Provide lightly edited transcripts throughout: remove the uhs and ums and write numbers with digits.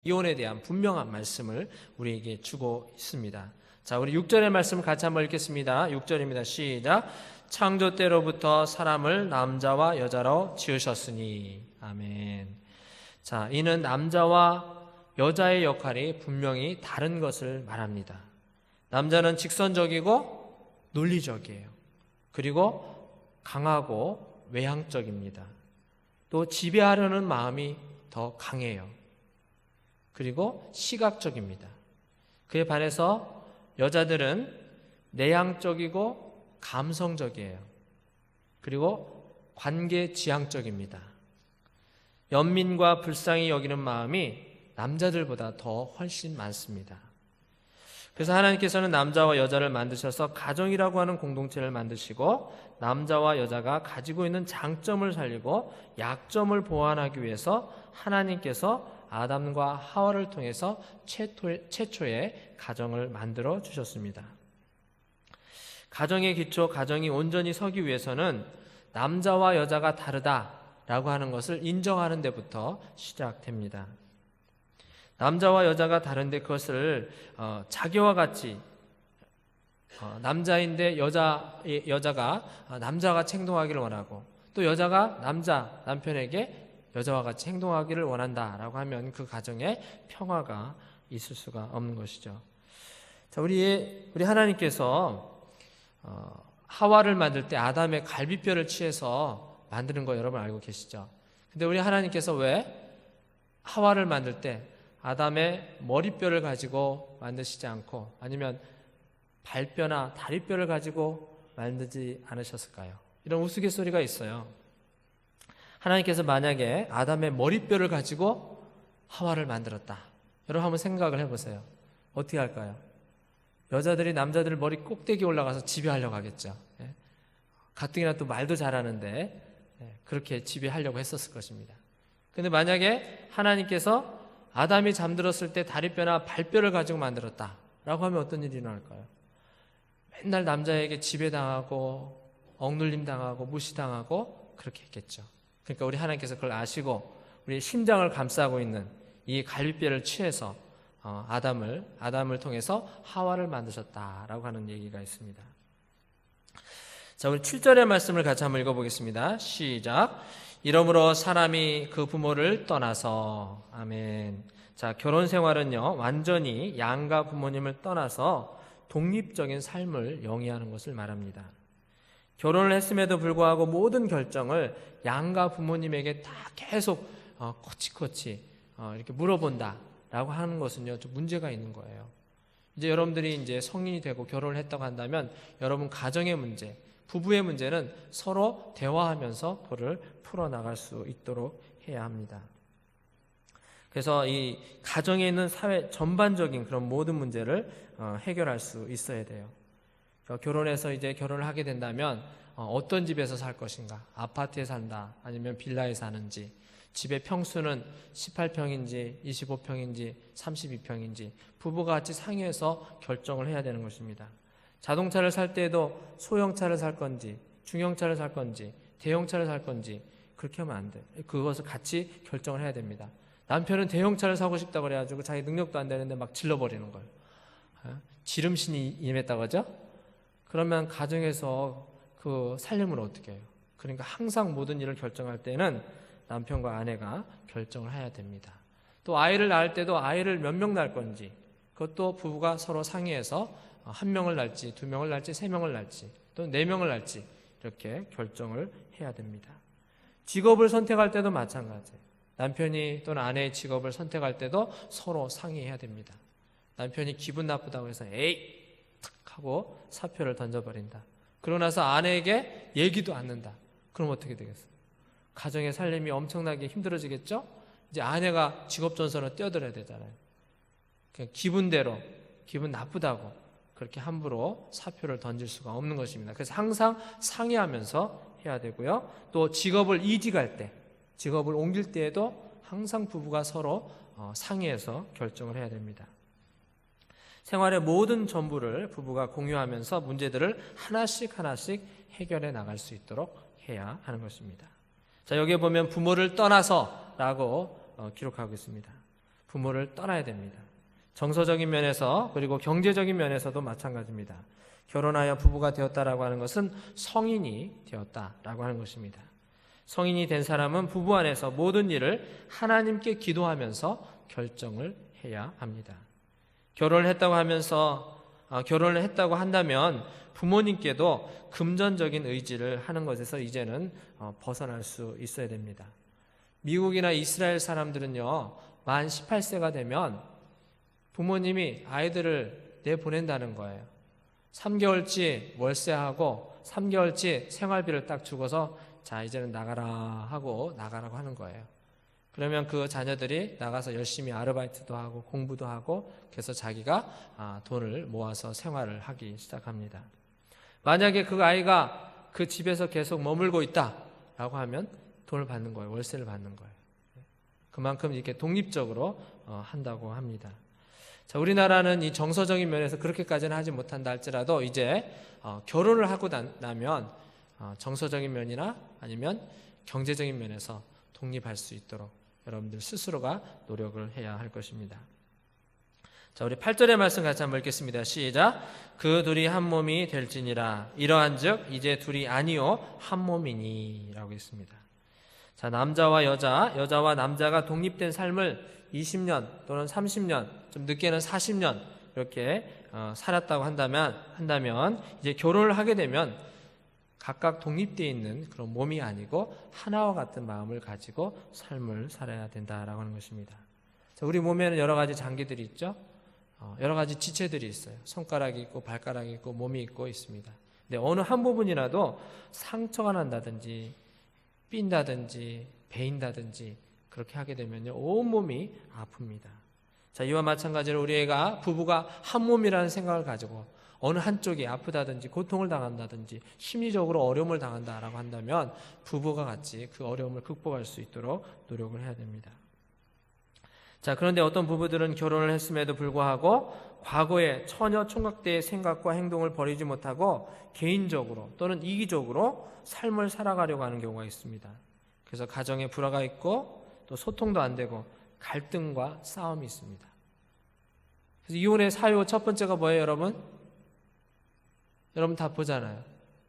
이혼에 대한 분명한 말씀을 우리에게 주고 있습니다. 자, 우리 6절의 말씀을 같이 한번 읽겠습니다. 6절입니다. 시작. 창조 때로부터 사람을 남자와 여자로 지으셨으니. 아멘. 자, 이는 남자와 여자의 역할이 분명히 다른 것을 말합니다. 남자는 직선적이고 논리적이에요. 그리고 강하고 외향적입니다. 또 지배하려는 마음이 더 강해요. 그리고 시각적입니다. 그에 반해서 여자들은 내향적이고 감성적이에요. 그리고 관계지향적입니다. 연민과 불쌍히 여기는 마음이 남자들보다 더 훨씬 많습니다. 그래서 하나님께서는 남자와 여자를 만드셔서 가정이라고 하는 공동체를 만드시고 남자와 여자가 가지고 있는 장점을 살리고 약점을 보완하기 위해서 하나님께서 아담과 하와를 통해서 최초의 가정을 만들어 주셨습니다. 가정의 기초, 가정이 온전히 서기 위해서는 남자와 여자가 다르다라고 하는 것을 인정하는 데부터 시작됩니다. 남자와 여자가 다른데 그것을 자기와 같이 남자인데 여자가 남자같이 행동하기를 원하고 또 여자가 남편에게 여자와 같이 행동하기를 원한다라고 하면 그 가정에 평화가 있을 수가 없는 것이죠. 자, 우리 하나님께서 하와를 만들 때 아담의 갈비뼈를 취해서 만드는 거 여러분 알고 계시죠? 근데 우리 하나님께서 왜 하와를 만들 때 아담의 머리뼈를 가지고 만드시지 않고 아니면 발뼈나 다리뼈를 가지고 만들지 않으셨을까요? 이런 우스갯소리가 있어요. 하나님께서 만약에 아담의 머리뼈를 가지고 하와를 만들었다. 여러분 한번 생각을 해보세요. 어떻게 할까요? 여자들이 남자들 머리 꼭대기 올라가서 지배하려고 하겠죠. 가뜩이나 또 말도 잘하는데 그렇게 지배하려고 했었을 것입니다. 근데 만약에 하나님께서 아담이 잠들었을 때 다리뼈나 발뼈를 가지고 만들었다 라고 하면 어떤 일이 일어날까요? 맨날 남자에게 지배당하고 억눌림 당하고 무시당하고 그렇게 했겠죠. 그러니까 우리 하나님께서 그걸 아시고 우리 심장을 감싸고 있는 이 갈비뼈를 취해서 아담을 통해서 하와를 만드셨다라고 하는 얘기가 있습니다. 자, 우리 7절의 말씀을 같이 한번 읽어보겠습니다. 시작. 이러므로 사람이 그 부모를 떠나서. 아멘. 자, 결혼 생활은요 완전히 양가 부모님을 떠나서 독립적인 삶을 영위하는 것을 말합니다. 결혼을 했음에도 불구하고 모든 결정을 양가 부모님에게 다 계속 코치코치 이렇게 물어본다라고 하는 것은요 좀 문제가 있는 거예요. 이제 여러분들이 이제 성인이 되고 결혼을 했다고 한다면 여러분 가정의 문제, 부부의 문제는 서로 대화하면서 그를 풀어나갈 수 있도록 해야 합니다. 그래서 이 가정에 있는 사회 전반적인 그런 모든 문제를 해결할 수 있어야 돼요. 결혼해서 이제 결혼을 하게 된다면 어떤 집에서 살 것인가? 아파트에 산다? 아니면 빌라에 사는지? 집의 평수는 18평인지 25평인지 32평인지 부부가 같이 상의해서 결정을 해야 되는 것입니다. 자동차를 살 때에도 소형차를 살 건지 중형차를 살 건지 대형차를 살 건지 그렇게 하면 안 돼요. 그것을 같이 결정을 해야 됩니다. 남편은 대형차를 사고 싶다고 그래가지고 자기 능력도 안 되는데 막 질러버리는 거예요. 지름신이 임했다고 하죠? 그러면 가정에서 그 살림을 어떻게 해요? 그러니까 항상 모든 일을 결정할 때는 남편과 아내가 결정을 해야 됩니다. 또 아이를 낳을 때도 아이를 몇 명 낳을 건지 그것도 부부가 서로 상의해서 한 명을 낳을지 두 명을 낳을지 세 명을 낳을지 또 네 명을 낳을지 이렇게 결정을 해야 됩니다. 직업을 선택할 때도 마찬가지예요. 남편이 또는 아내의 직업을 선택할 때도 서로 상의해야 됩니다. 남편이 기분 나쁘다고 해서 에이 탁 하고 사표를 던져버린다. 그러고 나서 아내에게 얘기도 않는다. 그럼 어떻게 되겠어요? 가정의 살림이 엄청나게 힘들어지겠죠? 이제 아내가 직업 전선을 뛰어들어야 되잖아요. 그냥 기분대로 기분 나쁘다고 그렇게 함부로 사표를 던질 수가 없는 것입니다. 그래서 항상 상의하면서 해야 되고요. 또 직업을 이직할 때, 직업을 옮길 때에도 항상 부부가 서로 상의해서 결정을 해야 됩니다. 생활의 모든 전부를 부부가 공유하면서 문제들을 하나씩 해결해 나갈 수 있도록 해야 하는 것입니다. 자, 여기에 보면 부모를 떠나서 라고 기록하고 있습니다. 부모를 떠나야 됩니다. 정서적인 면에서 그리고 경제적인 면에서도 마찬가지입니다. 결혼하여 부부가 되었다라고 하는 것은 성인이 되었다라고 하는 것입니다. 성인이 된 사람은 부부 안에서 모든 일을 하나님께 기도하면서 결정을 해야 합니다. 결혼을 했다고 한다면 부모님께도 금전적인 의지를 하는 것에서 이제는 벗어날 수 있어야 됩니다. 미국이나 이스라엘 사람들은요, 만 18세가 되면 부모님이 아이들을 내보낸다는 거예요. 3개월치 월세하고 3개월치 생활비를 딱 주고서 자, 이제는 나가라 하고 나가라고 하는 거예요. 그러면 그 자녀들이 나가서 열심히 아르바이트도 하고 공부도 하고 그래서 자기가 돈을 모아서 생활을 하기 시작합니다. 만약에 그 아이가 그 집에서 계속 머물고 있다라고 하면 돈을 받는 거예요. 월세를 받는 거예요. 그만큼 이렇게 독립적으로 한다고 합니다. 자, 우리나라는 이 정서적인 면에서 그렇게까지는 하지 못한다 할지라도 이제 결혼을 하고 나면 정서적인 면이나 아니면 경제적인 면에서 독립할 수 있도록 여러분들 스스로가 노력을 해야 할 것입니다. 자, 우리 8절의 말씀 같이 한번 읽겠습니다. 시작. 그 둘이 한 몸이 될지니라. 이러한즉 이제 둘이 아니요 한 몸이니 라고 했습니다. 자, 남자와 여자와 남자가 독립된 삶을 20년 또는 30년, 좀 늦게는 40년 이렇게 살았다고 한다면 이제 결혼을 하게 되면 각각 독립되어 있는 그런 몸이 아니고 하나와 같은 마음을 가지고 삶을 살아야 된다라고 하는 것입니다. 자, 우리 몸에는 여러 가지 장기들이 있죠. 여러 가지 지체들이 있어요. 손가락이 있고 발가락이 있고 몸이 있고 있습니다. 근데 어느 한 부분이라도 상처가 난다든지 삔다든지 베인다든지 그렇게 하게 되면요, 온 몸이 아픕니다. 자, 이와 마찬가지로 우리 애가 부부가 한 몸이라는 생각을 가지고 어느 한쪽이 아프다든지 고통을 당한다든지 심리적으로 어려움을 당한다라고 한다면 부부가 같이 그 어려움을 극복할 수 있도록 노력을 해야 됩니다. 자, 그런데 어떤 부부들은 결혼을 했음에도 불구하고 과거의 처녀 총각대의 생각과 행동을 버리지 못하고 개인적으로 또는 이기적으로 삶을 살아가려고 하는 경우가 있습니다. 그래서 가정에 불화가 있고 또 소통도 안 되고 갈등과 싸움이 있습니다. 그래서 이혼의 사유 첫 번째가 뭐예요, 여러분? 여러분 다 보잖아요.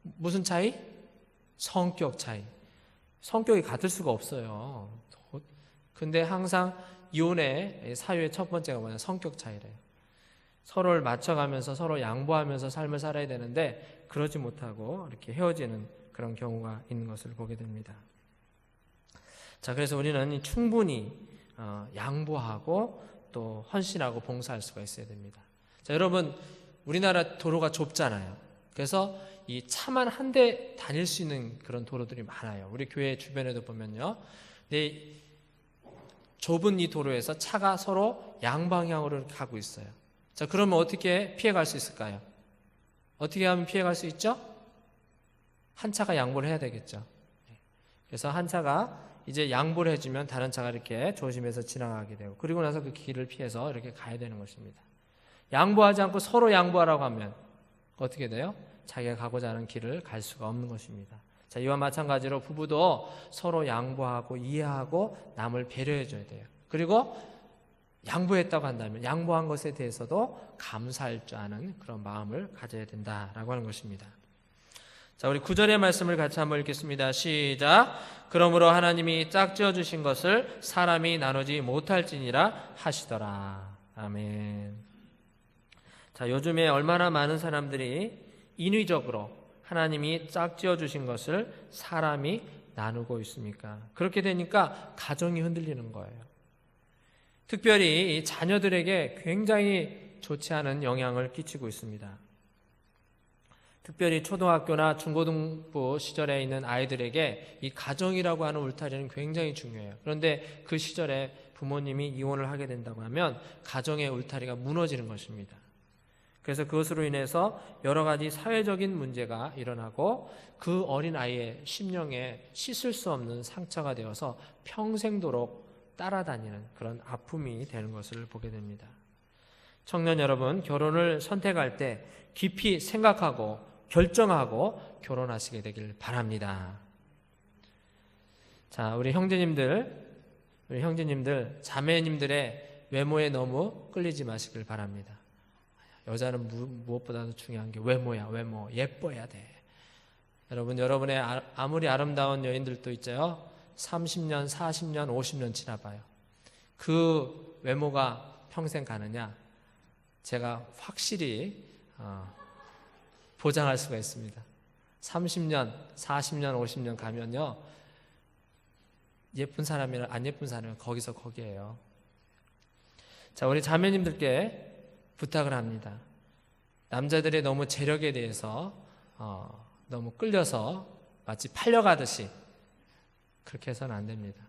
무슨 차이? 성격 차이. 성격이 같을 수가 없어요. 근데 항상 이혼의 사유의 첫 번째가 뭐냐? 성격 차이래요. 서로를 맞춰가면서 서로 양보하면서 삶을 살아야 되는데 그러지 못하고 이렇게 헤어지는 그런 경우가 있는 것을 보게 됩니다. 자, 그래서 우리는 충분히 양보하고 또 헌신하고 봉사할 수가 있어야 됩니다. 자, 여러분 우리나라 도로가 좁잖아요. 그래서 이 차만 한 대 다닐 수 있는 그런 도로들이 많아요. 우리 교회 주변에도 보면요. 근데 좁은 이 도로에서 차가 서로 양방향으로 가고 있어요. 자, 그러면 어떻게 피해갈 수 있을까요? 어떻게 하면 피해갈 수 있죠? 한 차가 양보를 해야 되겠죠. 그래서 한 차가 이제 양보를 해주면 다른 차가 이렇게 조심해서 지나가게 되고 그리고 나서 그 길을 피해서 이렇게 가야 되는 것입니다. 양보하지 않고 서로 양보하라고 하면 어떻게 돼요? 자기가 가고자 하는 길을 갈 수가 없는 것입니다. 자, 이와 마찬가지로 부부도 서로 양보하고 이해하고 남을 배려해 줘야 돼요. 그리고 양보했다고 한다면 양보한 것에 대해서도 감사할 줄 아는 그런 마음을 가져야 된다라고 하는 것입니다. 자, 우리 9절의 말씀을 같이 한번 읽겠습니다. 시작. 그러므로 하나님이 짝지어 주신 것을 사람이 나누지 못할지니라 하시더라. 아멘. 자, 요즘에 얼마나 많은 사람들이 인위적으로 하나님이 짝지어 주신 것을 사람이 나누고 있습니까? 그렇게 되니까 가정이 흔들리는 거예요. 특별히 자녀들에게 굉장히 좋지 않은 영향을 끼치고 있습니다. 특별히 초등학교나 중고등부 시절에 있는 아이들에게 이 가정이라고 하는 울타리는 굉장히 중요해요. 그런데 그 시절에 부모님이 이혼을 하게 된다고 하면 가정의 울타리가 무너지는 것입니다. 그래서 그것으로 인해서 여러 가지 사회적인 문제가 일어나고 그 어린 아이의 심령에 씻을 수 없는 상처가 되어서 평생도록 따라다니는 그런 아픔이 되는 것을 보게 됩니다. 청년 여러분, 결혼을 선택할 때 깊이 생각하고 결정하고 결혼하시게 되길 바랍니다. 자, 우리 형제님들, 자매님들의 외모에 너무 끌리지 마시길 바랍니다. 여자는 무엇보다도 중요한 게 외모야. 외모. 예뻐야 돼. 여러분, 여러분의 아무리 아름다운 여인들도 있죠. 30년, 40년, 50년 지나봐요. 그 외모가 평생 가느냐? 제가 확실히 보장할 수가 있습니다. 30년, 40년, 50년 가면요, 예쁜 사람이나 안 예쁜 사람은 거기서 거기에요. 자, 우리 자매님들께 부탁을 합니다. 남자들의 너무 재력에 대해서 너무 끌려서 마치 팔려가듯이 그렇게 해서는 안 됩니다.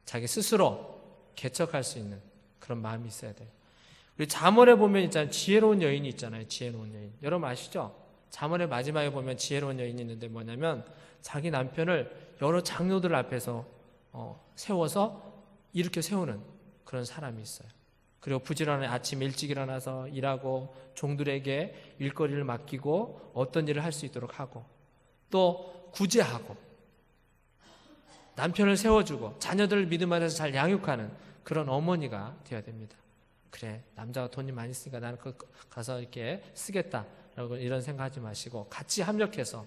자기 스스로 개척할 수 있는 그런 마음이 있어야 돼요. 우리 잠언에 보면 있잖아요. 지혜로운 여인이 있잖아요. 지혜로운 여인. 여러분 아시죠? 잠언의 마지막에 보면 지혜로운 여인이 있는데 뭐냐면 자기 남편을 여러 장로들 앞에서 세워서 이렇게 세우는 그런 사람이 있어요. 그리고 부지런히 아침 일찍 일어나서 일하고 종들에게 일거리를 맡기고 어떤 일을 할 수 있도록 하고 또 구제하고 남편을 세워주고 자녀들을 믿음 안에서 잘 양육하는 그런 어머니가 되어야 됩니다. 그래, 남자가 돈이 많이 쓰니까 나는 가서 이렇게 쓰겠다라고 이런 생각하지 마시고 같이 협력해서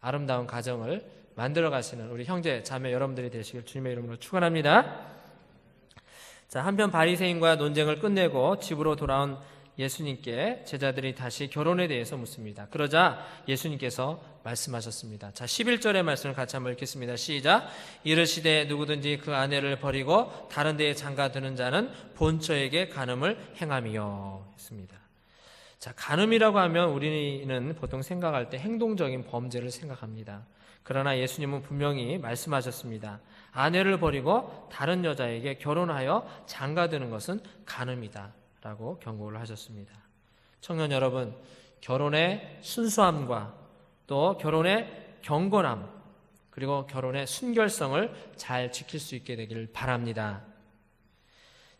아름다운 가정을 만들어 가시는 우리 형제 자매 여러분들이 되시길 주님의 이름으로 축원합니다. 자, 한편 바리새인과 논쟁을 끝내고 집으로 돌아온 예수님께 제자들이 다시 결혼에 대해서 묻습니다. 그러자 예수님께서 말씀하셨습니다. 자, 11절의 말씀을 같이 한번 읽겠습니다. 시작. 이르시되 누구든지 그 아내를 버리고 다른 데에 장가드는 자는 본처에게 간음을 행함이요 했습니다. 자, 간음이라고 하면 우리는 보통 생각할 때 행동적인 범죄를 생각합니다. 그러나 예수님은 분명히 말씀하셨습니다. 아내를 버리고 다른 여자에게 결혼하여 장가드는 것은 간음이다 라고 경고를 하셨습니다. 청년 여러분, 결혼의 순수함과 또 결혼의 경건함 그리고 결혼의 순결성을 잘 지킬 수 있게 되기를 바랍니다.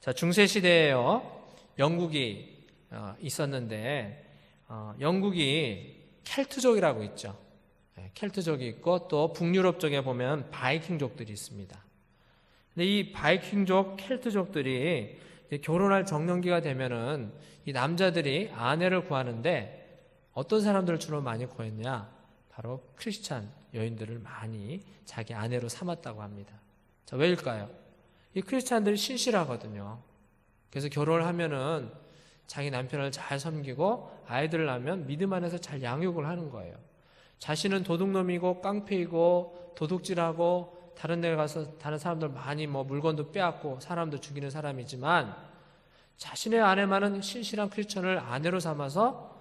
자, 중세시대에요, 영국이 있었는데 영국이 켈트족이라고 있죠. 켈트족이 있고 또 북유럽 쪽에 보면 바이킹족들이 있습니다. 근데 이 바이킹족, 켈트족들이 결혼할 정년기가 되면은 이 남자들이 아내를 구하는데 어떤 사람들을 주로 많이 구했냐? 바로 크리스찬 여인들을 많이 자기 아내로 삼았다고 합니다. 자, 왜일까요? 이 크리스찬들이 신실하거든요. 그래서 결혼을 하면은 자기 남편을 잘 섬기고 아이들을 낳으면 믿음 안에서 잘 양육을 하는 거예요. 자신은 도둑놈이고 깡패이고 도둑질하고 다른 데 가서 다른 사람들 많이 물건도 빼앗고 사람도 죽이는 사람이지만 자신의 아내만은 신실한 크리스천을 아내로 삼아서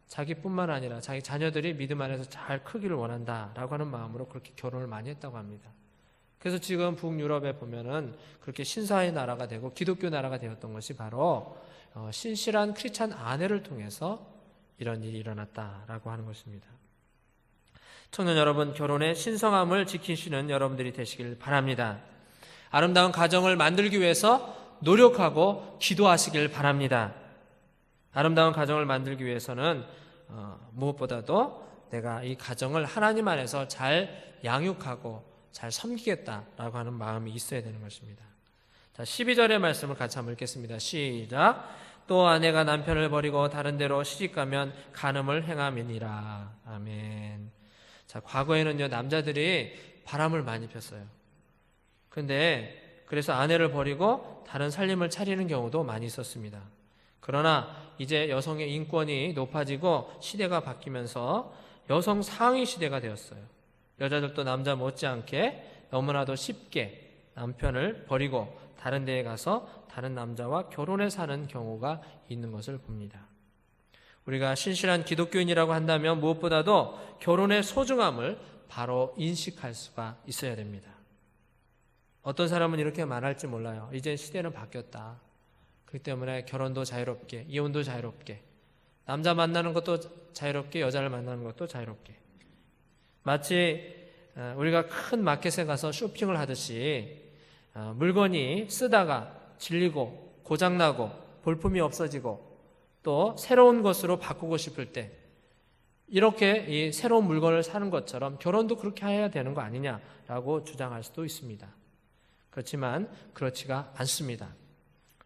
자기뿐만 아니라 자기 자녀들이 믿음 안에서 잘 크기를 원한다라고 하는 마음으로 그렇게 결혼을 많이 했다고 합니다. 그래서 지금 북유럽에 보면은 그렇게 신사의 나라가 되고 기독교 나라가 되었던 것이 바로 신실한 크리스천 아내를 통해서 이런 일이 일어났다라고 하는 것입니다. 청년 여러분, 결혼의 신성함을 지키시는 여러분들이 되시길 바랍니다. 아름다운 가정을 만들기 위해서 노력하고 기도하시길 바랍니다. 아름다운 가정을 만들기 위해서는 무엇보다도 내가 이 가정을 하나님 안에서 잘 양육하고 잘 섬기겠다라고 하는 마음이 있어야 되는 것입니다. 자, 12절의 말씀을 같이 한번 읽겠습니다. 시작. 또 아내가 남편을 버리고 다른 데로 시집가면 간음을 행함이니라. 아멘. 자, 과거에는요, 남자들이 바람을 많이 폈어요. 근데 그래서 아내를 버리고 다른 살림을 차리는 경우도 많이 있었습니다. 그러나 이제 여성의 인권이 높아지고 시대가 바뀌면서 여성 상위 시대가 되었어요. 여자들도 남자 못지않게 너무나도 쉽게 남편을 버리고 다른 데에 가서 다른 남자와 결혼해 사는 경우가 있는 것을 봅니다. 우리가 신실한 기독교인이라고 한다면 무엇보다도 결혼의 소중함을 바로 인식할 수가 있어야 됩니다. 어떤 사람은 이렇게 말할지 몰라요. 이제 시대는 바뀌었다. 그렇기 때문에 결혼도 자유롭게, 이혼도 자유롭게, 남자 만나는 것도 자유롭게, 여자를 만나는 것도 자유롭게. 마치 우리가 큰 마켓에 가서 쇼핑을 하듯이 물건이 쓰다가 질리고 고장나고 볼품이 없어지고 또 새로운 것으로 바꾸고 싶을 때 이렇게 이 새로운 물건을 사는 것처럼 결혼도 그렇게 해야 되는 거 아니냐라고 주장할 수도 있습니다. 그렇지만 그렇지가 않습니다.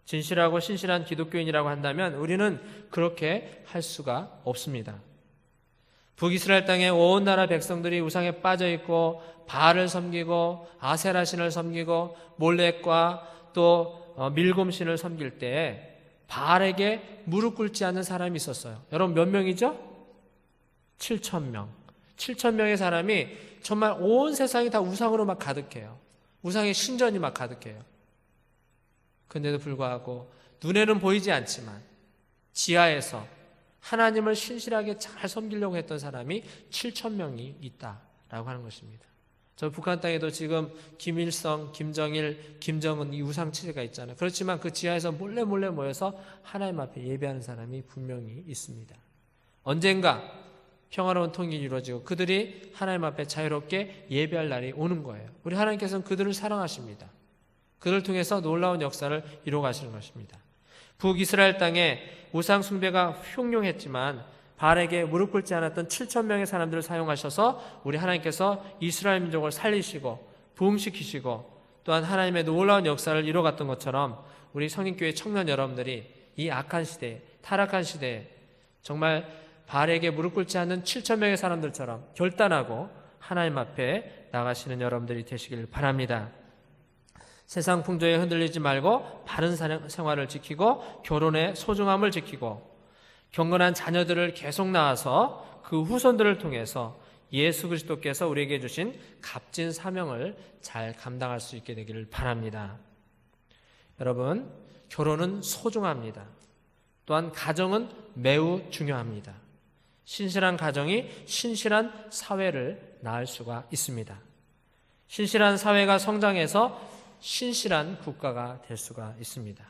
진실하고 신실한 기독교인이라고 한다면 우리는 그렇게 할 수가 없습니다. 북이스라엘 땅에 온 나라 백성들이 우상에 빠져 있고 바알을 섬기고 아세라 신을 섬기고 몰렉과 또 밀곰신을 섬길 때 바알에게 무릎 꿇지 않는 사람이 있었어요. 여러분 몇 명이죠? 7,000명. 7,000명의 사람이 정말 온 세상이 다 우상으로 막 가득해요. 우상의 신전이 막 가득해요. 근데도 불구하고 눈에는 보이지 않지만 지하에서 하나님을 신실하게 잘 섬기려고 했던 사람이 7,000명이 있다라고 하는 것입니다. 저 북한 땅에도 지금 김일성, 김정일, 김정은 이 우상 체제가 있잖아요. 그렇지만 그 지하에서 몰래 모여서 하나님 앞에 예배하는 사람이 분명히 있습니다. 언젠가 평화로운 통일이 이루어지고 그들이 하나님 앞에 자유롭게 예배할 날이 오는 거예요. 우리 하나님께서는 그들을 사랑하십니다. 그들을 통해서 놀라운 역사를 이루어 가시는 것입니다. 북이스라엘 땅에 우상 숭배가 흉흉했지만 바알에게 무릎 꿇지 않았던 7,000명의 사람들을 사용하셔서 우리 하나님께서 이스라엘 민족을 살리시고 부흥시키시고 또한 하나님의 놀라운 역사를 이루어갔던 것처럼 우리 성인교회 청년 여러분들이 이 악한 시대에, 타락한 시대에 정말 바알에게 무릎 꿇지 않는 7,000명의 사람들처럼 결단하고 하나님 앞에 나가시는 여러분들이 되시길 바랍니다. 세상 풍조에 흔들리지 말고 바른 생활을 지키고 결혼의 소중함을 지키고 경건한 자녀들을 계속 낳아서 그 후손들을 통해서 예수 그리스도께서 우리에게 주신 값진 사명을 잘 감당할 수 있게 되기를 바랍니다. 여러분, 결혼은 소중합니다. 또한 가정은 매우 중요합니다. 신실한 가정이 신실한 사회를 낳을 수가 있습니다. 신실한 사회가 성장해서 신실한 국가가 될 수가 있습니다.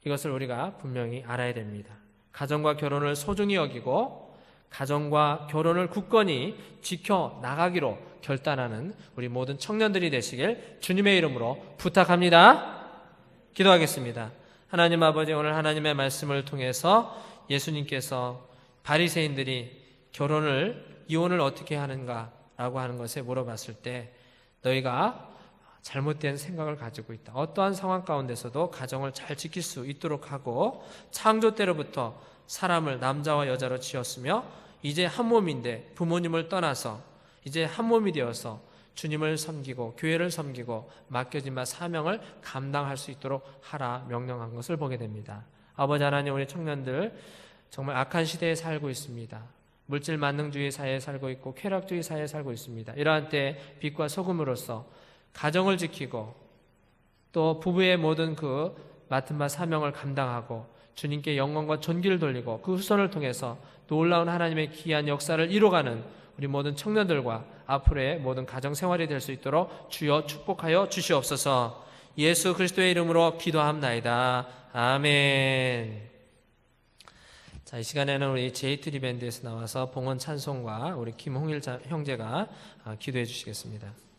이것을 우리가 분명히 알아야 됩니다. 가정과 결혼을 소중히 여기고 가정과 결혼을 굳건히 지켜나가기로 결단하는 우리 모든 청년들이 되시길 주님의 이름으로 부탁합니다. 기도하겠습니다. 하나님 아버지, 오늘 하나님의 말씀을 통해서 예수님께서 바리새인들이 이혼을 어떻게 하는가라고 하는 것에 물어봤을 때 너희가 잘못된 생각을 가지고 있다. 어떠한 상황 가운데서도 가정을 잘 지킬 수 있도록 하고 창조 때로부터 사람을 남자와 여자로 지었으며 이제 한 몸인데 부모님을 떠나서 이제 한 몸이 되어서 주님을 섬기고 교회를 섬기고 맡겨진 바 사명을 감당할 수 있도록 하라 명령한 것을 보게 됩니다. 아버지 하나님, 우리 청년들 정말 악한 시대에 살고 있습니다. 물질 만능주의 사회에 살고 있고 쾌락주의 사회에 살고 있습니다. 이러한 때 빛과 소금으로서 가정을 지키고 또 부부의 모든 그 맡은 바 사명을 감당하고 주님께 영광과 존귀를 돌리고 그 후손을 통해서 놀라운 하나님의 귀한 역사를 이뤄가는 우리 모든 청년들과 앞으로의 모든 가정생활이 될 수 있도록 주여 축복하여 주시옵소서. 예수 그리스도의 이름으로 기도합나이다. 아멘. 자, 이 시간에는 우리 제이트리 밴드에서 나와서 봉헌 찬송과 우리 김홍일 형제가 기도해 주시겠습니다.